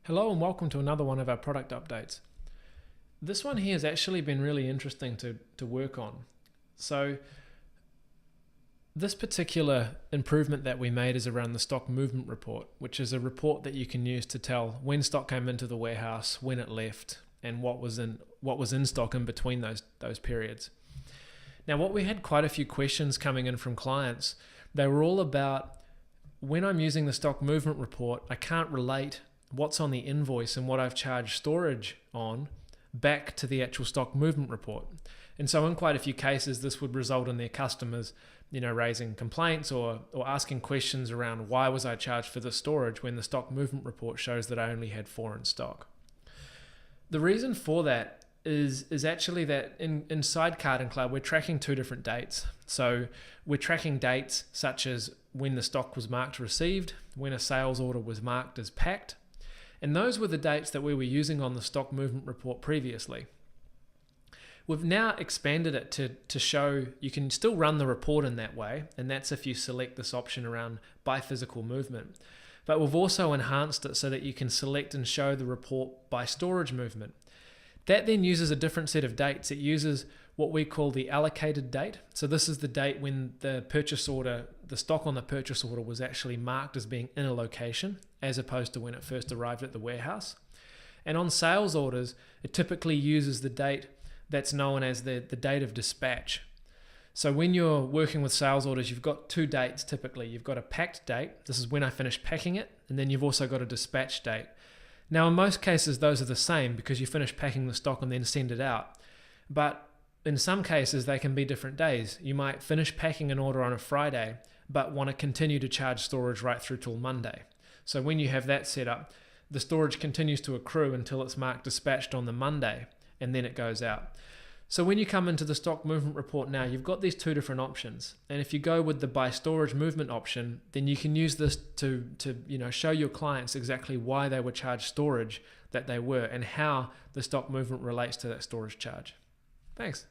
Hello and welcome to another one of our product updates. This one here has actually been really interesting to work on. So this particular improvement that we made is around the stock movement report, which is a report that you can use to tell when stock came into the warehouse, when it left, and what was in stock in between those periods. Now, what we had quite a few questions coming in from clients. They were all about, when I'm using the stock movement report, I can't relate what's on the invoice and what I've charged storage on back to the actual stock movement report. And so in quite a few cases, this would result in their customers, raising complaints or asking questions around, why was I charged for the storage when the stock movement report shows that I only had 4 in stock? The reason for that is actually that inside Carden Cloud, we're tracking 2 different dates. So we're tracking dates such as when the stock was marked received, when a sales order was marked as packed, and those were the dates that we were using on the stock movement report previously. We've now expanded it to show you can still run the report in that way, and that's if you select this option around by physical movement. But we've also enhanced it so that you can select and show the report by storage movement. That then uses a different set of dates. It uses what we call the allocated date. So this is the date when the stock on the purchase order was actually marked as being in a location, as opposed to when it first arrived at the warehouse. And on sales orders, it typically uses the date that's known as the date of dispatch. So when you're working with sales orders, you've got 2 dates typically. You've got a packed date. This is when I finish packing it. And then you've also got a dispatch date. Now, in most cases, those are the same because you finish packing the stock and then send it out. But in some cases, they can be different days. You might finish packing an order on a Friday, but want to continue to charge storage right through till Monday. So when you have that set up, the storage continues to accrue until it's marked dispatched on the Monday, and then it goes out. So when you come into the stock movement report now, you've got these 2 different options. And if you go with the by storage movement option, then you can use this to show your clients exactly why they were charged storage that they were and how the stock movement relates to that storage charge. Thanks.